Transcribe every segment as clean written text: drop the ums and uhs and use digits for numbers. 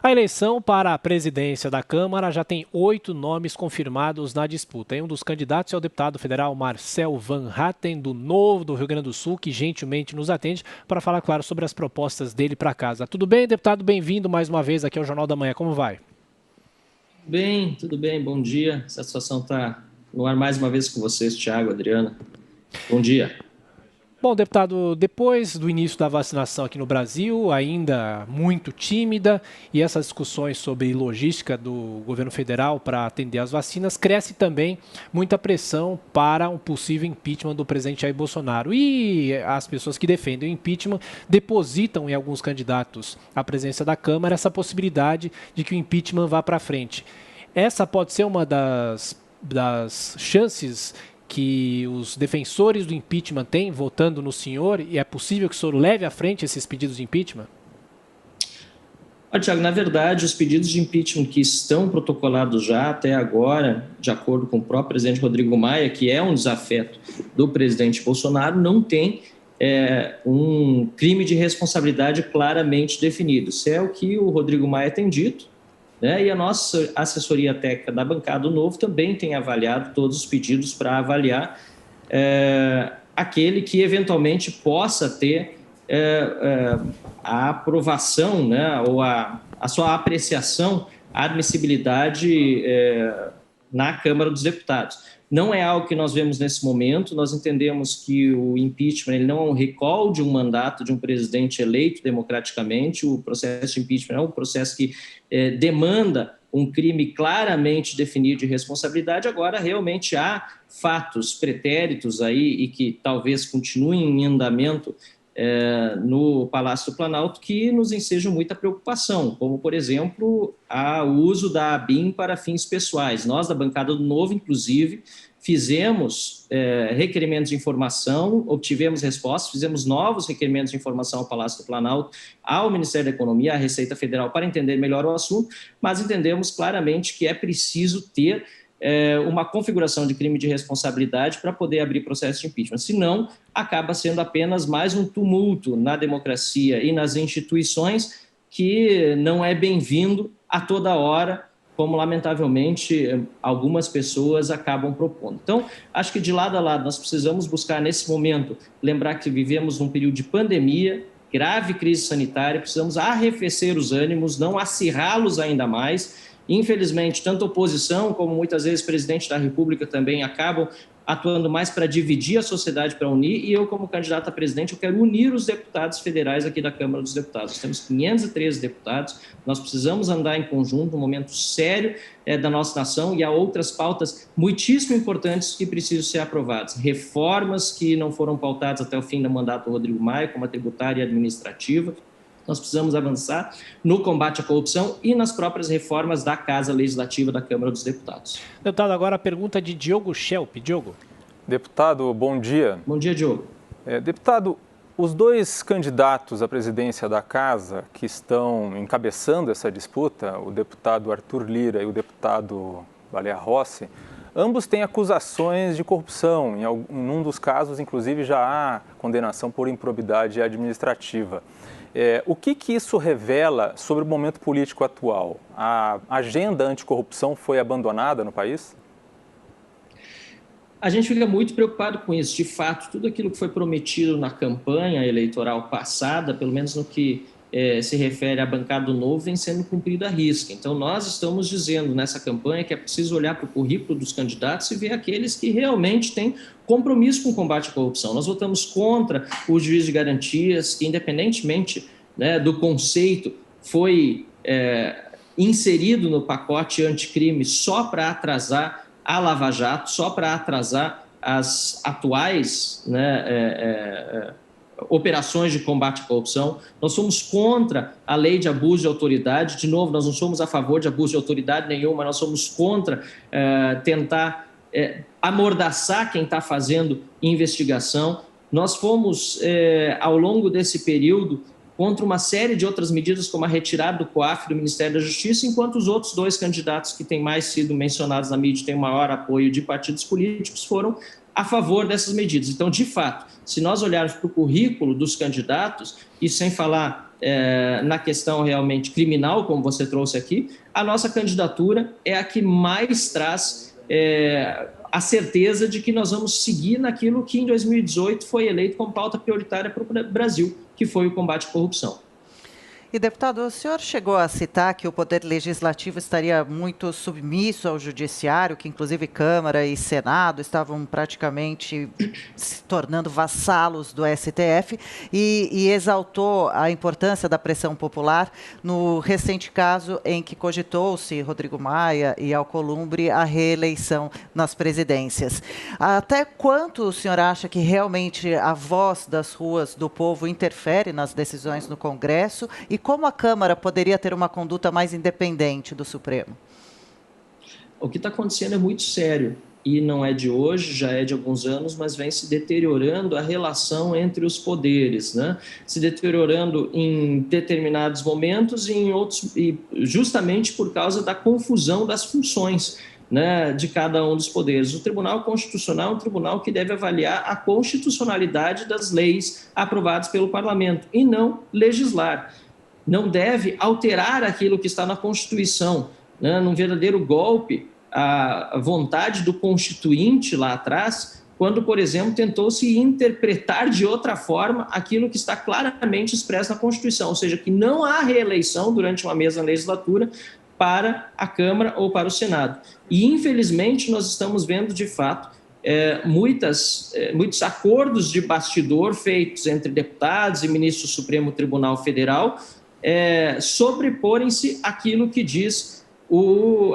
A eleição para a presidência da Câmara já tem 8 nomes confirmados na disputa. E um dos candidatos é o deputado federal Marcel Van Hatten, do Novo do Rio Grande do Sul, que gentilmente nos atende para falar, claro, sobre as propostas dele para casa. Tudo bem, deputado? Bem-vindo mais uma vez aqui ao Jornal da Manhã. Como vai? Bem, tudo bem, bom dia. Satisfação estar no ar mais uma vez com vocês, Thiago, Adriana. Bom dia. Bom, deputado, depois do início da vacinação aqui no Brasil, ainda muito tímida, e essas discussões sobre logística do governo federal para atender as vacinas, cresce também muita pressão para um possível impeachment do presidente Jair Bolsonaro. E as pessoas que defendem o impeachment depositam em alguns candidatos à presidência da Câmara essa possibilidade de que o impeachment vá para frente. Essa pode ser uma das chances que os defensores do impeachment têm votando no senhor, e é possível que o senhor leve à frente esses pedidos de impeachment? Olha, Thiago, na verdade, os pedidos de impeachment que estão protocolados já até agora, de acordo com o próprio presidente Rodrigo Maia, que é um desafeto do presidente Bolsonaro, não tem um crime de responsabilidade claramente definido. Isso é o que o Rodrigo Maia tem dito, né? E a nossa assessoria técnica da bancada do Novo também tem avaliado todos os pedidos para avaliar aquele que eventualmente possa ter a aprovação, né, ou a sua apreciação, a admissibilidade na Câmara dos Deputados. Não é algo que nós vemos nesse momento. Nós entendemos que o impeachment ele não é um recall de um mandato de um presidente eleito democraticamente. O processo de impeachment é um processo que demanda um crime claramente definido de responsabilidade. Agora, realmente há fatos pretéritos aí e que talvez continuem em andamento no Palácio do Planalto que nos ensejam muita preocupação, como, por exemplo, o uso da ABIN para fins pessoais. Nós, da bancada do Novo, inclusive, fizemos requerimentos de informação, obtivemos respostas, fizemos novos requerimentos de informação ao Palácio do Planalto, ao Ministério da Economia, à Receita Federal, para entender melhor o assunto, mas entendemos claramente que é preciso ter uma configuração de crime de responsabilidade para poder abrir processo de impeachment. Senão, acaba sendo apenas mais um tumulto na democracia e nas instituições que não é bem-vindo a toda hora, como, lamentavelmente, algumas pessoas acabam propondo. Então, acho que de lado a lado nós precisamos buscar, nesse momento, lembrar que vivemos um período de pandemia, grave crise sanitária, precisamos arrefecer os ânimos, não acirrá-los ainda mais. Infelizmente, tanto a oposição como muitas vezes o presidente da República também acabam atuando mais para dividir a sociedade, para unir, e eu, como candidato a presidente, eu quero unir os deputados federais aqui da Câmara dos Deputados. Nós temos 513 deputados, nós precisamos andar em conjunto, um momento sério da nossa nação, e há outras pautas muitíssimo importantes que precisam ser aprovadas. Reformas que não foram pautadas até o fim do mandato do Rodrigo Maia, como a tributária e administrativa. Nós precisamos avançar no combate à corrupção e nas próprias reformas da Casa Legislativa da Câmara dos Deputados. Deputado, agora a pergunta de Diogo Schelp. Diogo. Deputado, bom dia. Bom dia, Diogo. Deputado, os dois candidatos à presidência da Casa que estão encabeçando essa disputa, o deputado Arthur Lira e o deputado Baleia Rossi, ambos têm acusações de corrupção. Em um dos casos, inclusive, já há condenação por improbidade administrativa. O que isso revela sobre o momento político atual? A agenda anticorrupção foi abandonada no país? A gente fica muito preocupado com isso. De fato, tudo aquilo que foi prometido na campanha eleitoral passada, pelo menos no que se refere à bancada do Novo, vem sendo cumprido à risca. Então, nós estamos dizendo nessa campanha que é preciso olhar para o currículo dos candidatos e ver aqueles que realmente têm compromisso com o combate à corrupção. Nós votamos contra o juiz de garantias, que, independentemente, né, do conceito, foi inserido no pacote anticrime só para atrasar a Lava Jato, só para atrasar as atuais operações de combate à corrupção. Nós somos contra a lei de abuso de autoridade. De novo, nós não somos a favor de abuso de autoridade nenhuma, nós somos contra tentar amordaçar quem está fazendo investigação. Nós fomos, ao longo desse período, contra uma série de outras medidas, como a retirada do COAF do Ministério da Justiça, enquanto os outros dois candidatos que têm mais sido mencionados na mídia, têm maior apoio de partidos políticos, foram a favor dessas medidas. Então, de fato, se nós olharmos para o currículo dos candidatos, e sem falar na questão realmente criminal, como você trouxe aqui, a nossa candidatura é a que mais traz a certeza de que nós vamos seguir naquilo que em 2018 foi eleito como pauta prioritária para o Brasil, que foi o combate à corrupção. E, deputado, o senhor chegou a citar que o Poder Legislativo estaria muito submisso ao Judiciário, que inclusive Câmara e Senado estavam praticamente se tornando vassalos do STF, e exaltou a importância da pressão popular no recente caso em que cogitou-se Rodrigo Maia e Alcolumbre a reeleição nas presidências. Até quanto o senhor acha que realmente a voz das ruas do povo interfere nas decisões no Congresso e como a Câmara poderia ter uma conduta mais independente do Supremo? O que está acontecendo é muito sério e não é de hoje, já é de alguns anos, mas vem se deteriorando a relação entre os poderes, né? Se deteriorando em determinados momentos e em outros, e justamente por causa da confusão das funções, né, de cada um dos poderes. O Tribunal Constitucional é um tribunal que deve avaliar a constitucionalidade das leis aprovadas pelo Parlamento e não legislar. Não deve alterar aquilo que está na Constituição, né? Num verdadeiro golpe, a vontade do Constituinte lá atrás, quando, por exemplo, tentou-se interpretar de outra forma aquilo que está claramente expresso na Constituição, ou seja, que não há reeleição durante uma mesma legislatura para a Câmara ou para o Senado. E, infelizmente, nós estamos vendo, de fato, muitos acordos de bastidor feitos entre deputados e ministros do Supremo Tribunal Federal, sobreporem-se àquilo que diz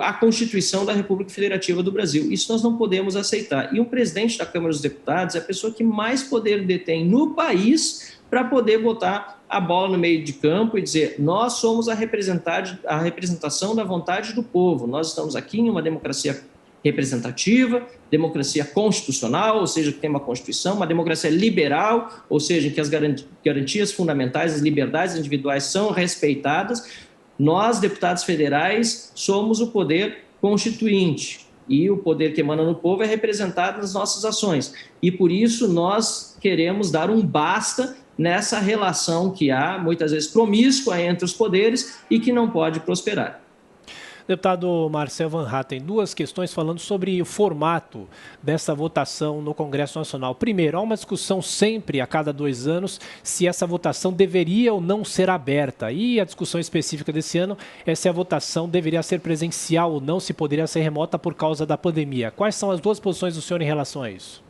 a Constituição da República Federativa do Brasil. Isso nós não podemos aceitar. E o presidente da Câmara dos Deputados é a pessoa que mais poder detém no país para poder botar a bola no meio de campo e dizer: nós somos a representação da vontade do povo, nós estamos aqui em uma democracia representativa, democracia constitucional, ou seja, que tem uma Constituição, uma democracia liberal, ou seja, em que as garantias fundamentais, as liberdades individuais são respeitadas. Nós, deputados federais, somos o poder constituinte e o poder que emana no povo é representado nas nossas ações. E por isso nós queremos dar um basta nessa relação que há, muitas vezes promíscua, entre os poderes e que não pode prosperar. Deputado Marcel Van Hatten, duas questões falando sobre o formato dessa votação no Congresso Nacional. Primeiro, há uma discussão sempre, a cada 2 anos, se essa votação deveria ou não ser aberta. E a discussão específica desse ano é se a votação deveria ser presencial ou não, se poderia ser remota por causa da pandemia. Quais são as duas posições do senhor em relação a isso?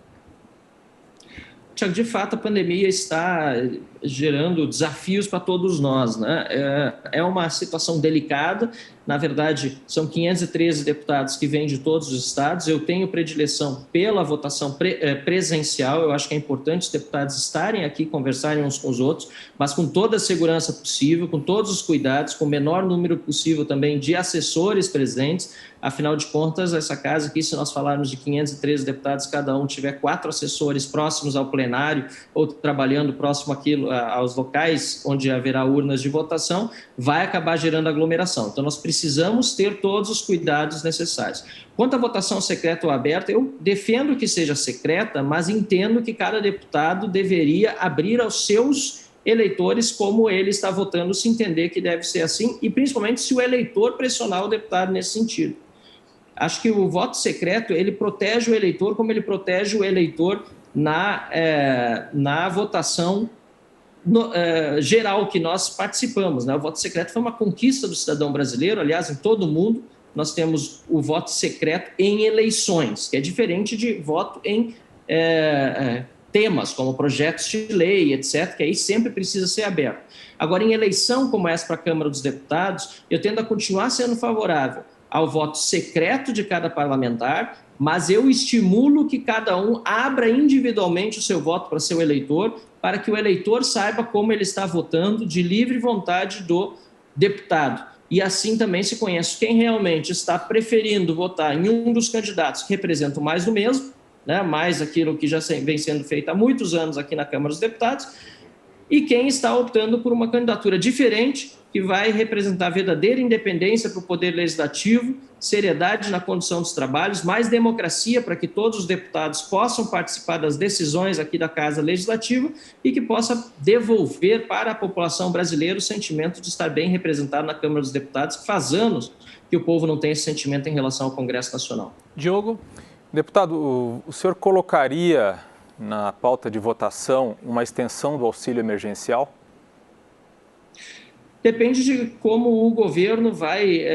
Tiago, de fato, a pandemia está gerando desafios para todos nós, né? É uma situação delicada. Na verdade, são 513 deputados que vêm de todos os estados. Eu tenho predileção pela votação presencial. Eu acho que é importante os deputados estarem aqui, conversarem uns com os outros, mas com toda a segurança possível, com todos os cuidados, com o menor número possível também de assessores presentes. Afinal de contas, essa casa aqui, se nós falarmos de 513 deputados, cada um tiver 4 assessores próximos ao plenário ou trabalhando próximo aos locais onde haverá urnas de votação, vai acabar gerando aglomeração. Então, nós precisamos ter todos os cuidados necessários. Quanto à votação secreta ou aberta, eu defendo que seja secreta, mas entendo que cada deputado deveria abrir aos seus eleitores como ele está votando, se entender que deve ser assim, e principalmente se o eleitor pressionar o deputado nesse sentido. Acho que o voto secreto, ele protege o eleitor como ele protege o eleitor na votação geral que nós participamos, né? O voto secreto foi uma conquista do cidadão brasileiro, aliás, em todo o mundo. Nós temos o voto secreto em eleições, que é diferente de voto em temas, como projetos de lei, etc., que aí sempre precisa ser aberto. Agora, em eleição como essa para a Câmara dos Deputados, eu tendo a continuar sendo favorável ao voto secreto de cada parlamentar, mas eu estimulo que cada um abra individualmente o seu voto para seu eleitor, para que o eleitor saiba como ele está votando de livre vontade do deputado. E assim também se conhece quem realmente está preferindo votar em um dos candidatos que representam mais do mesmo, né, mais aquilo que já vem sendo feito há muitos anos aqui na Câmara dos Deputados, e quem está optando por uma candidatura diferente, que vai representar verdadeira independência para o Poder Legislativo, seriedade na condução dos trabalhos, mais democracia para que todos os deputados possam participar das decisões aqui da Casa Legislativa e que possa devolver para a população brasileira o sentimento de estar bem representado na Câmara dos Deputados, que faz anos que o povo não tem esse sentimento em relação ao Congresso Nacional. Diogo? Deputado, o senhor colocaria na pauta de votação uma extensão do auxílio emergencial? Depende de como o governo vai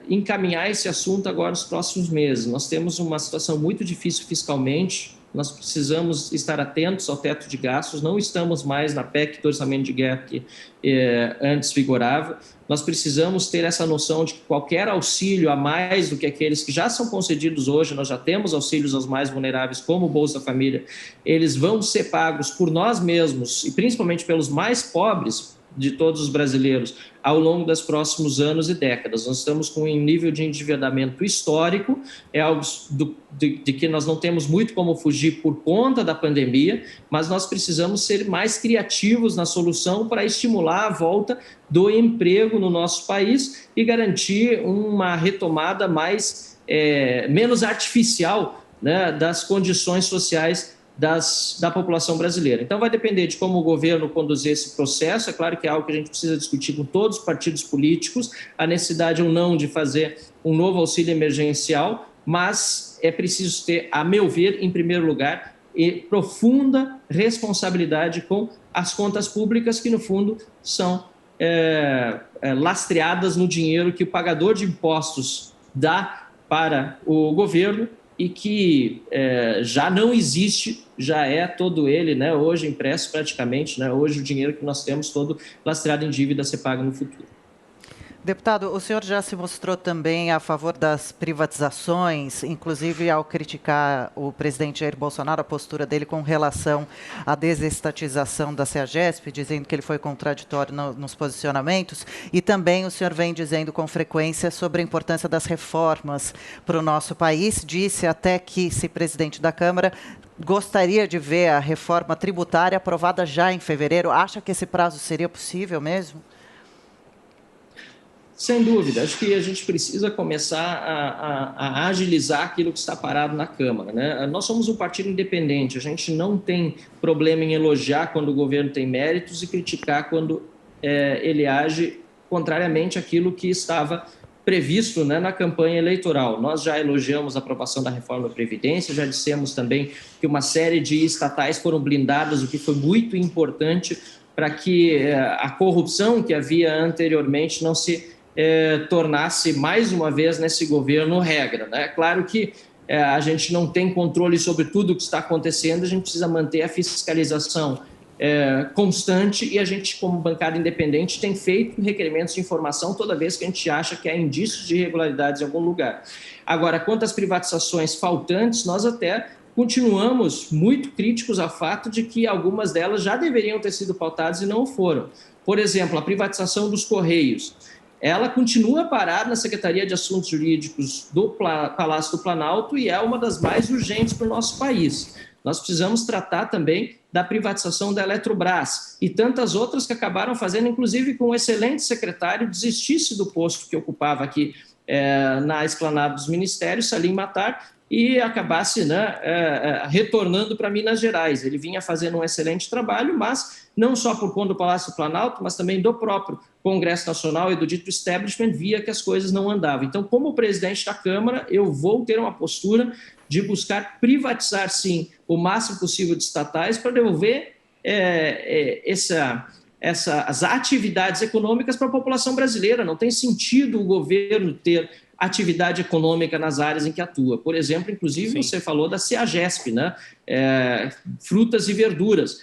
encaminhar esse assunto agora nos próximos meses. Nós temos uma situação muito difícil fiscalmente, nós precisamos estar atentos ao teto de gastos, não estamos mais na PEC do orçamento de guerra que antes vigorava. Nós precisamos ter essa noção de que qualquer auxílio a mais do que aqueles que já são concedidos hoje, nós já temos auxílios aos mais vulneráveis, como o Bolsa Família, eles vão ser pagos por nós mesmos e principalmente pelos mais pobres de todos os brasileiros ao longo dos próximos anos e décadas. Nós estamos com um nível de endividamento histórico, é algo de que nós não temos muito como fugir por conta da pandemia, mas nós precisamos ser mais criativos na solução para estimular a volta do emprego no nosso país e garantir uma retomada menos artificial, né, das condições sociais da população brasileira. Então vai depender de como o governo conduzir esse processo. É claro que é algo que a gente precisa discutir com todos os partidos políticos, a necessidade ou não de fazer um novo auxílio emergencial, mas é preciso ter, a meu ver, em primeiro lugar, profunda responsabilidade com as contas públicas que, no fundo, são lastreadas no dinheiro que o pagador de impostos dá para o governo e que já não existe, já é todo ele, né, hoje impresso praticamente, né, hoje o dinheiro que nós temos todo lastreado em dívida a ser pago no futuro. Deputado, o senhor já se mostrou também a favor das privatizações, inclusive ao criticar o presidente Jair Bolsonaro, a postura dele com relação à desestatização da CEAGESP, dizendo que ele foi contraditório nos posicionamentos, e também o senhor vem dizendo com frequência sobre a importância das reformas para o nosso país, disse até que, se presidente da Câmara, gostaria de ver a reforma tributária aprovada já em fevereiro. Acha que esse prazo seria possível mesmo? Sem dúvida, acho que a gente precisa começar a agilizar aquilo que está parado na Câmara, né? Nós somos um partido independente, a gente não tem problema em elogiar quando o governo tem méritos e criticar quando ele age contrariamente àquilo que estava previsto, né, na campanha eleitoral. Nós já elogiamos a aprovação da reforma da Previdência, já dissemos também que uma série de estatais foram blindadas, o que foi muito importante para que a corrupção que havia anteriormente não se tornasse mais uma vez nesse governo regra, né? Claro que a gente não tem controle sobre tudo o que está acontecendo, a gente precisa manter a fiscalização constante e a gente, como bancada independente, tem feito requerimentos de informação toda vez que a gente acha que há indícios de irregularidades em algum lugar. Agora, quanto às privatizações faltantes, nós até continuamos muito críticos ao fato de que algumas delas já deveriam ter sido pautadas e não foram. Por exemplo, a privatização dos Correios. Ela continua parada na Secretaria de Assuntos Jurídicos do Palácio do Planalto e é uma das mais urgentes para o nosso país. Nós precisamos tratar também da privatização da Eletrobras e tantas outras que acabaram fazendo, inclusive com um excelente secretário, desistisse do posto que ocupava aqui na esplanada dos ministérios, Salim Matar, e acabasse, né, retornando para Minas Gerais. Ele vinha fazendo um excelente trabalho, mas não só por conta do Palácio do Planalto, mas também do próprio Congresso Nacional e do dito establishment, via que as coisas não andavam. Então, como presidente da Câmara, eu vou ter uma postura de buscar privatizar, sim, o máximo possível de estatais para devolver as atividades econômicas para a população brasileira. Não tem sentido o governo ter atividade econômica nas áreas em que atua. Por exemplo, inclusive, sim, você falou da CEAGESP, né? Frutas e verduras.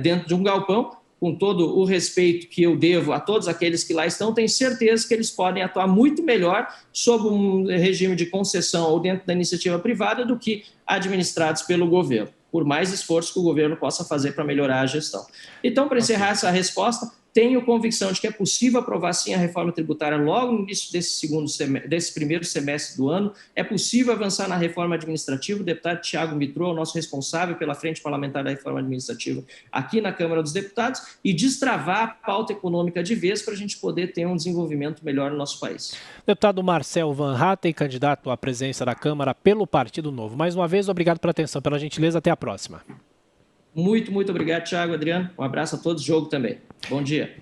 Dentro de um galpão, com todo o respeito que eu devo a todos aqueles que lá estão, tenho certeza que eles podem atuar muito melhor sob um regime de concessão ou dentro da iniciativa privada do que administrados pelo governo, por mais esforço que o governo possa fazer para melhorar a gestão. Então, para encerrar essa resposta, tenho convicção de que é possível aprovar sim a reforma tributária logo no início desse primeiro semestre do ano, é possível avançar na reforma administrativa. O deputado Tiago Mitrô é o nosso responsável pela Frente Parlamentar da Reforma Administrativa aqui na Câmara dos Deputados, e destravar a pauta econômica de vez para a gente poder ter um desenvolvimento melhor no nosso país. Deputado Marcel Van Hatten, candidato à presidência da Câmara pelo Partido Novo. Mais uma vez, obrigado pela atenção, pela gentileza. Até a próxima. Muito obrigado, Tiago, Adriano. Um abraço a todos, jogo também. Bom dia.